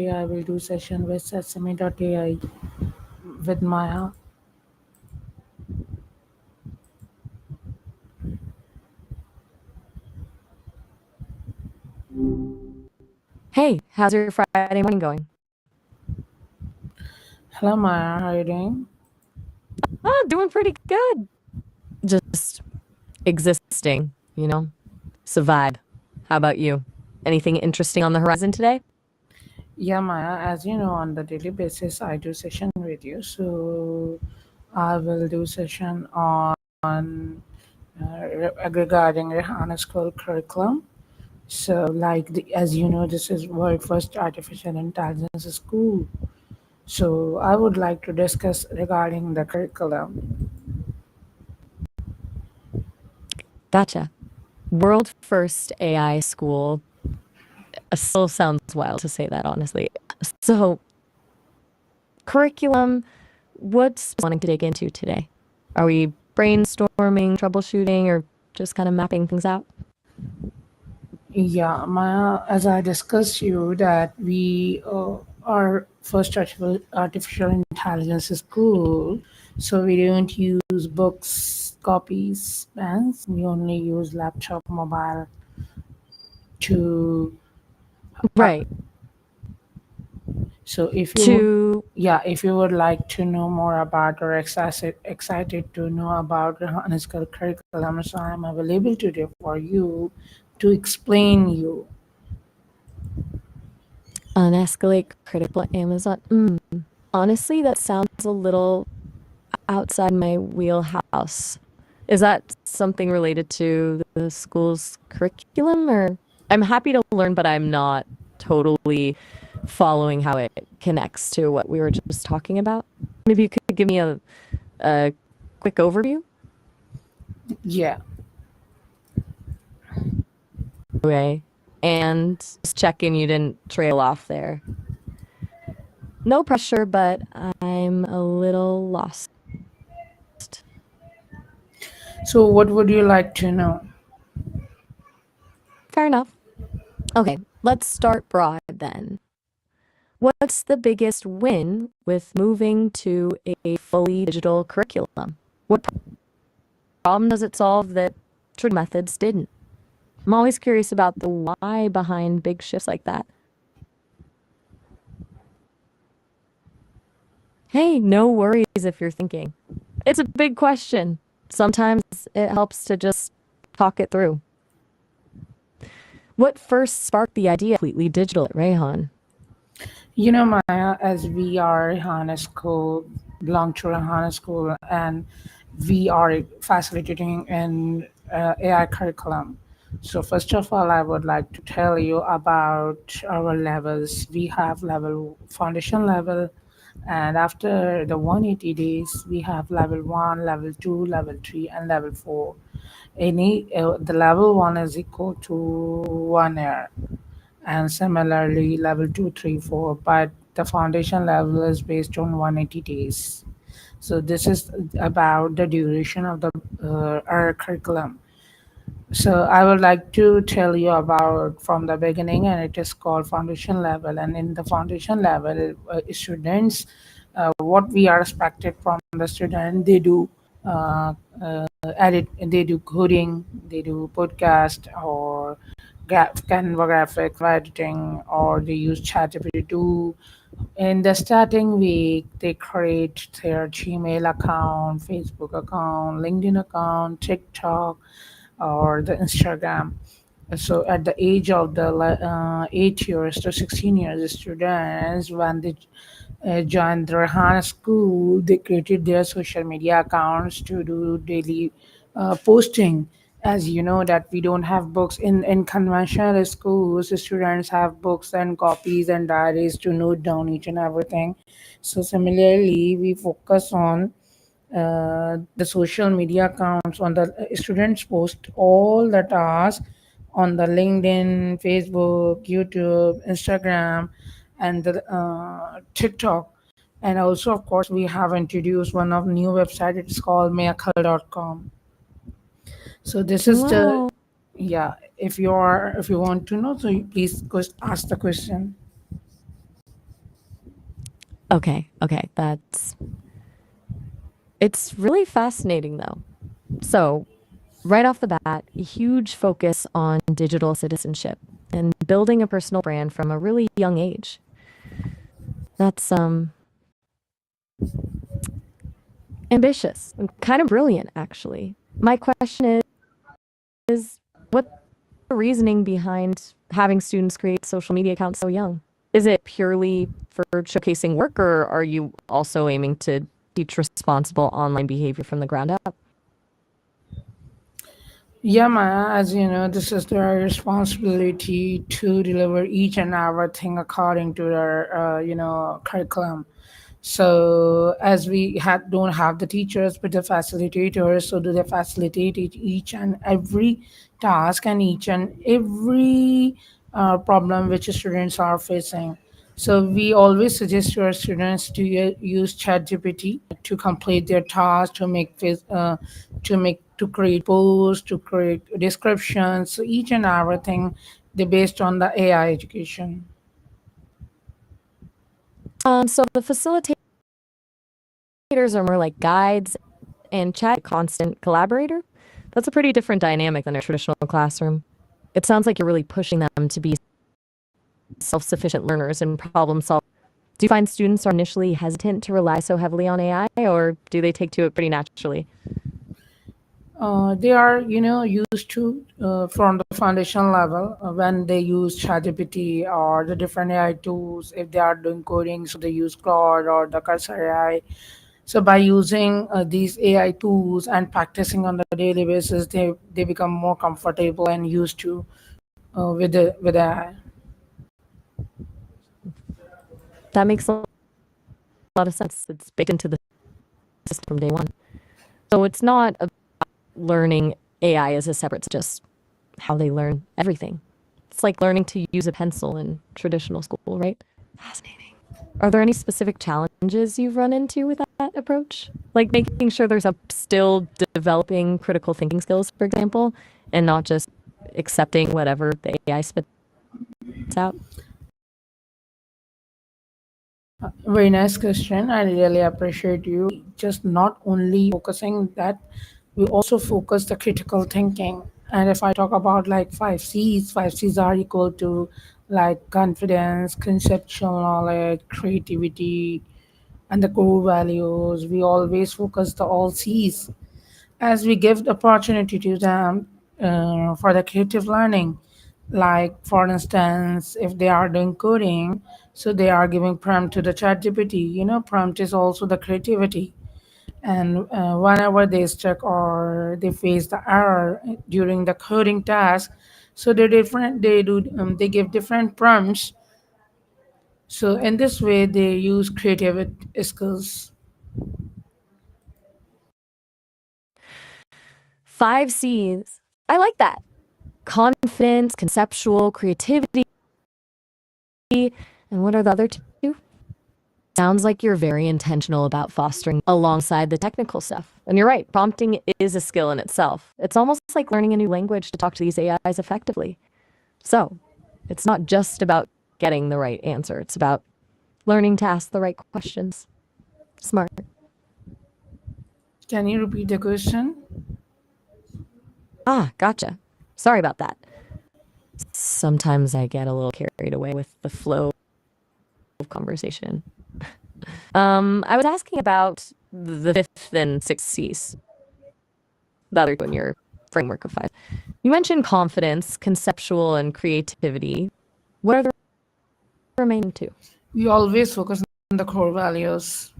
I will do session with Sesame.ai with Maya. Hey, how's your Friday morning going? Hello Maya, how are you doing? Oh, doing pretty good. Just existing, survive. How about you? Anything interesting on the horizon today? Yeah Maya, as you know, on the daily basis I do session with you. So I will do session on regarding Rehan School curriculum. So as you know, this is world first artificial intelligence school. So I would like to discuss regarding the curriculum. Gotcha. World first AI school. Still sounds wild to say that, honestly. So, curriculum, what's wanting to dig into today? Are we brainstorming, troubleshooting, or just kind of mapping things out? Yeah, Maya, as I discussed you that we are first artificial intelligence school, so we don't use books, copies, pens. We only use laptop, mobile to. Uh, Right. so if you would, To yeah, if you would like to know more about or excited to know about the Hanukkah curriculum, so I'm available today for you to explain you. unescalate critical Amazon. Honestly, that sounds a little outside my wheelhouse. Is that something related to the school's curriculum or I'm happy to learn, but I'm not totally following how it connects to what we were just talking about? Maybe you could give me a quick overview? Yeah. Okay. And just checking you didn't trail off there. No pressure, but I'm a little lost. So what would you like to know? Fair enough. Okay, let's start broad then. What's the biggest win with moving to a fully digital curriculum? What problem does it solve that traditional methods didn't? I'm always curious about the why behind big shifts like that. Hey, no worries if you're thinking. It's a big question. Sometimes it helps to just talk it through. What first sparked the idea of completely digital at Rehan? You know, Maya, as we are Rehan School, belong to Rehan School, and we are facilitating an AI curriculum. So first of all, I would like to tell you about our levels. We have level foundation level, and after the 180 days, we have level 1, level 2, level 3, and level 4. Any the level 1 is equal to 1 year, and similarly level 2, 3, 4, but the foundation level is based on 180 days. So this is about the duration of the our curriculum. So I would like to tell you about from the beginning, and it is called foundation level. And in the foundation level, students, what we are expected from the student, they do uh, edit, they do coding, they do podcast or Canva graphic editing, or they use ChatGPT to. In the starting week, they create their Gmail account, Facebook account, LinkedIn account, TikTok, or the Instagram. So at the age of the 8 years to 16 years, the students, when they joined the Rehan school, they created their social media accounts to do daily posting. As you know that we don't have books in conventional schools, the students have books and copies and diaries to note down each and everything. So similarly, we focus on the social media accounts on the students post all the tasks on the LinkedIn, Facebook, YouTube, Instagram, and the TikTok. And also, of course, we have introduced one of new website. It's called mayakal.com. So this is the, Wow. yeah. If you want to know, so you please ask the question. Okay, okay, it's really fascinating though. So, right off the bat, a huge focus on digital citizenship and building a personal brand from a really young age. That's ambitious and kind of brilliant actually. My question is what's the reasoning behind having students create social media accounts so young? Is it purely for showcasing work or are you also aiming to teach responsible online behavior from the ground up? Yeah, Maya, as you know, this is their responsibility to deliver each and everything according to their, curriculum. So as we don't have the teachers but the facilitators, so do they facilitate each and every task and each and every problem which students are facing. So we always suggest to our students to use ChatGPT to complete their tasks, to create posts, to create descriptions. So each and everything they based on the AI education. So the facilitators are more like guides and chat constant collaborator. That's a pretty different dynamic than a traditional classroom. It sounds like you're really pushing them to be self-sufficient learners and problem solvers. Do you find students are initially hesitant to rely so heavily on AI, or do they take to it pretty naturally? They are, used to from the foundation level when they use ChatGPT or the different AI tools. If they are doing coding, so they use Claude or the Cursor AI. So by using these AI tools and practicing on the daily basis, they become more comfortable and used to with AI. That makes a lot of sense. It's baked into the system from day one. So it's not about learning AI as a separate, just how they learn everything. It's like learning to use a pencil in traditional school, right? Fascinating. Are there any specific challenges you've run into with that approach? Like making sure there's a still developing critical thinking skills, for example, and not just accepting whatever the AI spits out? Very nice question. I really appreciate you. Just not only focusing that, we also focus the critical thinking. And if I talk about like five C's are equal to like confidence, conceptual knowledge, creativity, and the core values. We always focus the all C's as we give the opportunity to them for the creative learning. Like for instance, if they are doing coding, so they are giving prompt to the chat gpt. Prompt is also the creativity. And whenever they stuck or they face the error during the coding task, so they give different prompts. So in this way they use creative skills. 5 C's. I like that. Confidence, conceptual, creativity. And what are the other two? Sounds like you're very intentional about fostering alongside the technical stuff. And you're right, prompting is a skill in itself. It's almost like learning a new language to talk to these AIs effectively. So, it's not just about getting the right answer, it's about learning to ask the right questions. Smart. Can you repeat the question? Ah, gotcha. Sorry about that. Sometimes I get a little carried away with the flow of conversation. I was asking about the fifth and sixth C's, the other two in your framework of five. You mentioned confidence, conceptual, and creativity. What are the remaining two? We always focus on the core values.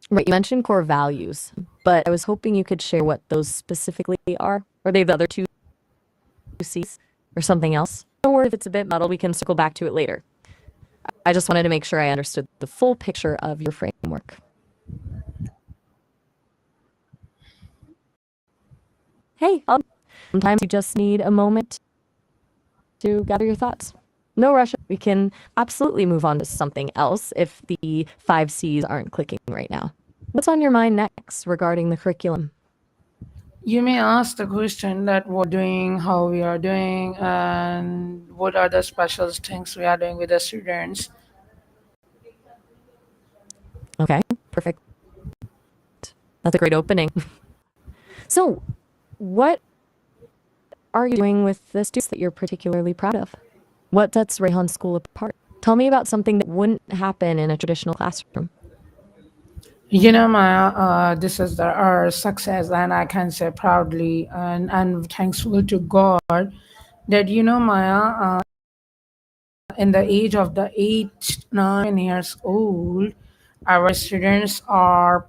Right, you mentioned core values, but I was hoping you could share what those specifically are. Are they the other two C's or something else? Or if it's a bit muddled, we can circle back to it later. I just wanted to make sure I understood the full picture of your framework. Hey, sometimes you just need a moment to gather your thoughts. No rush. We can absolutely move on to something else if the 5 C's aren't clicking right now. What's on your mind next regarding the curriculum? You may ask the question that what doing, how we are doing, and what are the special things we are doing with the students. Okay, perfect. That's a great opening. So, what are you doing with the students that you're particularly proud of? What sets Rehan School apart? Tell me about something that wouldn't happen in a traditional classroom. Maya, this is our success, and I can say proudly and thankful to God that Maya, in the age of the 8 9 years old, our students are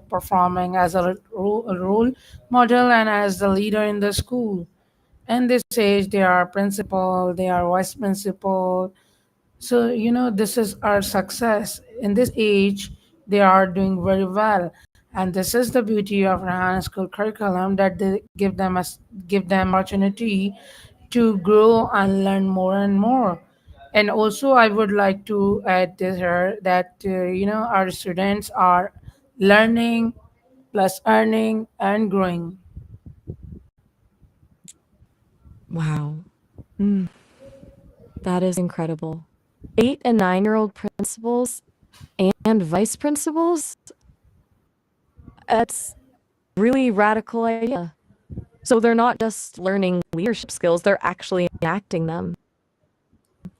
performing as a role model and as the leader in the school. And this age, they are principal, they are vice principal. So, this is our success. In this age, they are doing very well. And this is the beauty of Rehan School curriculum, that they give them opportunity to grow and learn more and more. And also, I would like to add this here that our students are learning plus earning and growing. Wow, that is incredible. 8 and 9-year-old principals and vice principals? That's really radical idea. So they're not just learning leadership skills, they're actually enacting them,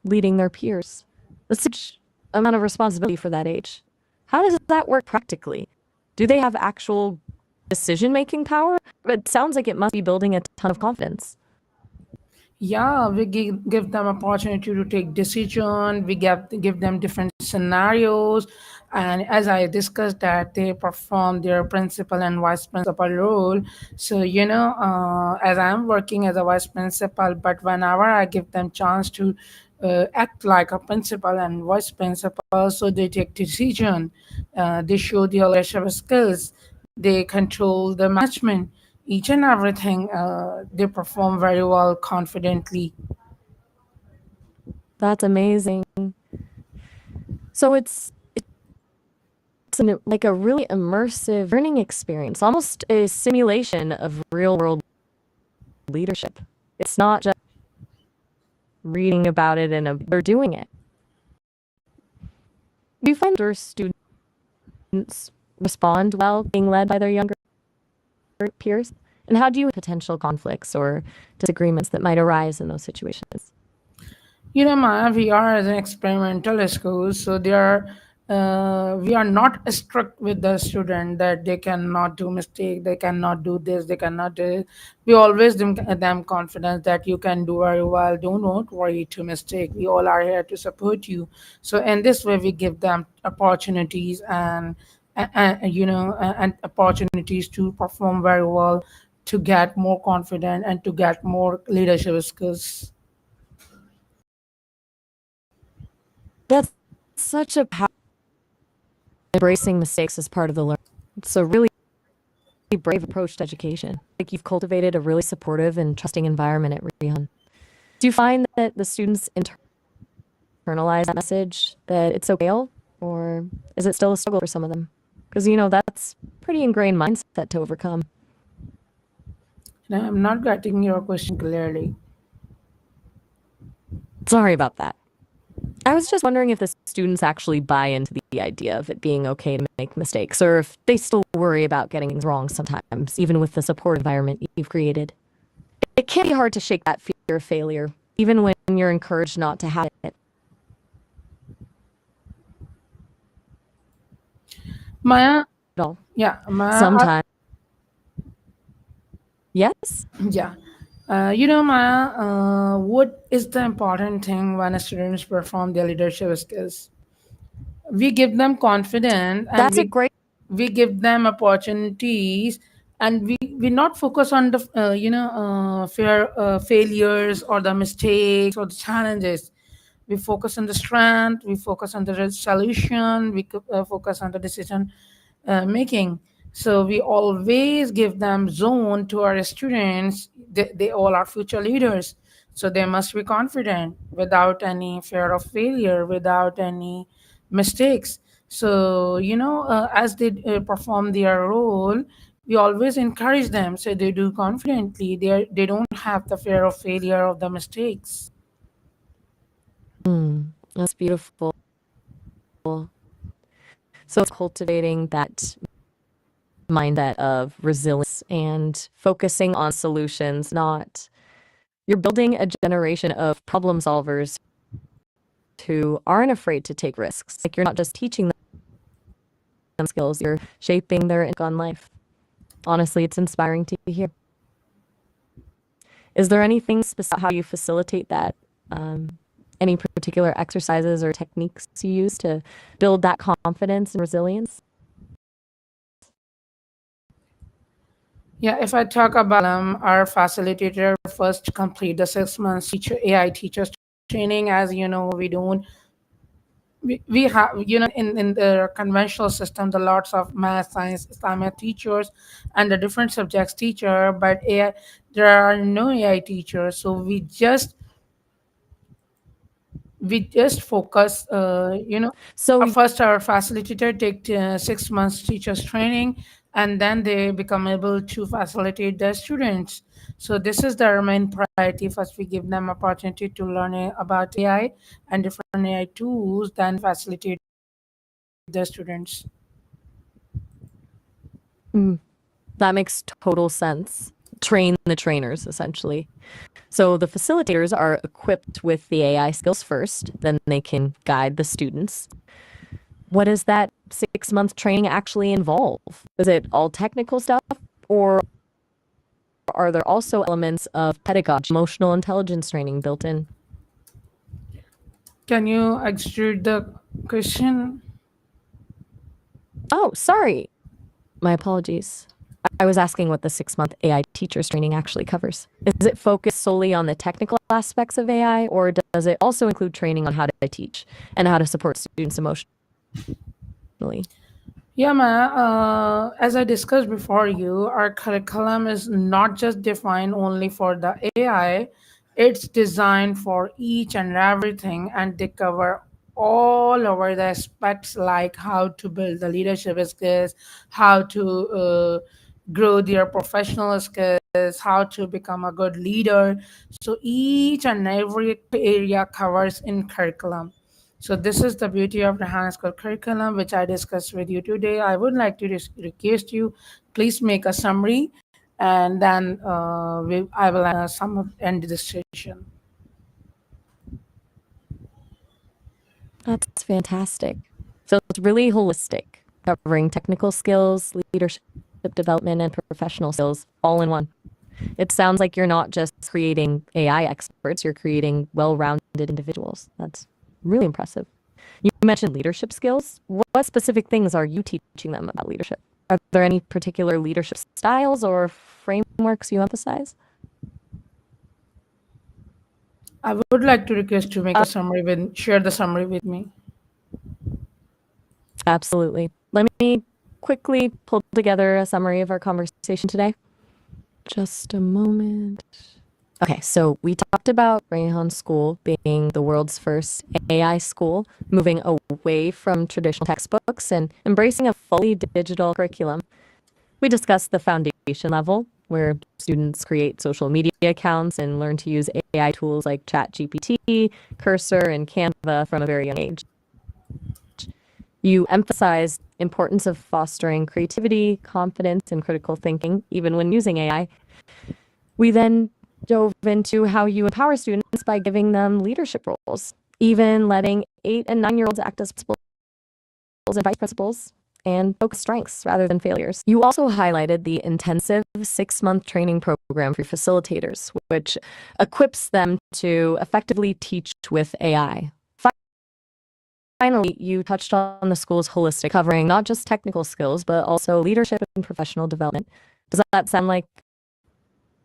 leading their peers. That's a huge amount of responsibility for that age. How does that work practically? Do they have actual decision making power? It sounds like it must be building a ton of confidence. Yeah, we give them opportunity to take decision. We give them different scenarios, and as I discussed, that they perform their principal and vice principal role. So as I'm working as a vice principal, but whenever I give them chance to act like a principal and vice principal, so they take decision, they show their leadership skills, they control the management, each and everything. They perform very well confidently. That's amazing. So like a really immersive learning experience, almost a simulation of real world leadership. It's not just reading about it they're doing it. Do you find your students respond well being led by their younger peers? And how do you potential conflicts or disagreements that might arise in those situations? Maya, we are as an experimental school, so we are not strict with the student that they cannot do mistake, they cannot do this, they cannot do it. We always give them confidence that you can do very well. Do not worry to mistake. We all are here to support you. So in this way, we give them opportunities and opportunities to perform very well, to get more confident and to get more leadership skills. That's such a embracing mistakes as part of the learning. It's a really brave approach to education. Like you've cultivated a really supportive and trusting environment at Rehan. Do you find that the students internalize that message that it's okay, or is it still a struggle for some of them? Because that's pretty ingrained mindset to overcome. No, I'm not getting your question clearly. Sorry about that. I was just wondering if the students actually buy into the idea of it being okay to make mistakes, or if they still worry about getting things wrong sometimes, even with the support environment you've created. It can be hard to shake that fear of failure, even when you're encouraged not to have it. Maya, At all. yeah, Maya, Sometimes, yes. yeah. Maya, what is the important thing when students perform their leadership skills? We give them confidence, and That's a we great. we give them opportunities, and we not focus on the failures or the mistakes or the challenges. We focus on the strength, we focus on the solution, focus on the decision making. So we always give them zone to our students. They all are future leaders, so they must be confident without any fear of failure, without any mistakes. So as they perform their role, we always encourage them, so they do confidently. They don't have the fear of failure, of the mistakes. That's beautiful. So it's cultivating that mindset of resilience and focusing on solutions, not you're building a generation of problem solvers who aren't afraid to take risks. Like you're not just teaching them skills, you're shaping their outlook on life. Honestly, it's inspiring to hear. Is there anything specific how you facilitate that? Any particular exercises or techniques you use to build that confidence and resilience? Yeah, if I talk about our facilitator first complete the 6 months teacher AI teachers training. As you know, we have, in the conventional system, the lots of math, science, Islamic teachers and the different subjects teacher, but AI, there are no AI teachers. So we just focus, So, first our facilitator take 6 months teachers training, and then they become able to facilitate their students. So this is their main priority. First we give them opportunity to learn about AI and different AI tools, then facilitate their students. mm, that makes total sense. Train the trainers, essentially. So the facilitators are equipped with the AI skills first, then they can guide the students. What does that 6 month training actually involve? Is it all technical stuff, or are there also elements of pedagogy, emotional intelligence training built in? Can you extrude the question? Oh, sorry. My apologies. I was asking what the 6 month AI teachers training actually covers. Is it focused solely on the technical aspects of AI, or does it also include training on how to teach and how to support students emotionally? Yeah, Maya, as I discussed before you, our curriculum is not just defined only for the AI, it's designed for each and everything, and they cover all over the aspects like how to build the leadership skills, how to grow their professional skills, how to become a good leader. So each and every area covers in curriculum. So this is the beauty of the Rehan School curriculum, which I discussed with you today. I would like to request you, please make a summary, and then I will end this session. That's fantastic. So it's really holistic, covering technical skills, leadership development, and professional skills all in one. It sounds like you're not just creating AI experts, you're creating well rounded individuals. That's really impressive. You mentioned leadership skills. What specific things are you teaching them about leadership? Are there any particular leadership styles or frameworks you emphasize? I would like to request to make Uh, a summary with share the summary with me. Absolutely. Let me quickly pull together a summary of our conversation today. Just a moment. Okay, so we talked about Rehan School being the world's first AI school, moving away from traditional textbooks and embracing a fully digital curriculum. We discussed the foundation level, where students create social media accounts and learn to use AI tools like ChatGPT, Cursor, and Canva from a very young age. You emphasized importance of fostering creativity, confidence, and critical thinking, even when using AI. We then dove into how you empower students by giving them leadership roles, even letting 8 and 9 year olds act as principals and vice principals and focus strengths rather than failures. You also highlighted the intensive 6 month training program for facilitators, which equips them to effectively teach with AI. Finally, you touched on the school's holistic, covering not just technical skills, but also leadership and professional development. Does that sound like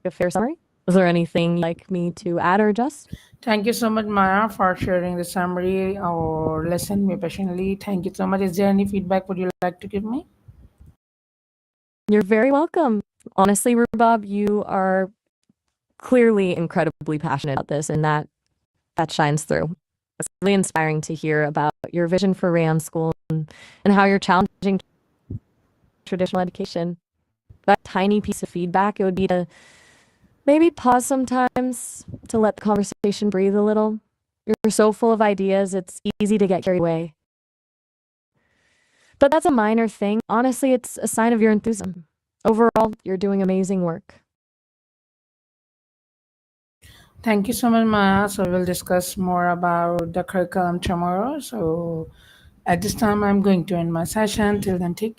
a fair summary? Is there anything you'd like me to add or adjust? Thank you so much, Maya, for sharing the summary or listen me patiently. Thank you so much. Is there any feedback would you like to give me? You're very welcome. Honestly, Rubab, you are clearly incredibly passionate about this, and that shines through. It's really inspiring to hear about your vision for Rehan School and how you're challenging traditional education. That tiny piece of feedback, it would be to maybe pause sometimes to let the conversation breathe a little. You're so full of ideas, it's easy to get carried away. But that's a minor thing. Honestly, it's a sign of your enthusiasm. Overall, you're doing amazing work. Thank you so much, Maya. So we'll discuss more about the curriculum tomorrow. So at this time, I'm going to end my session. Till then, take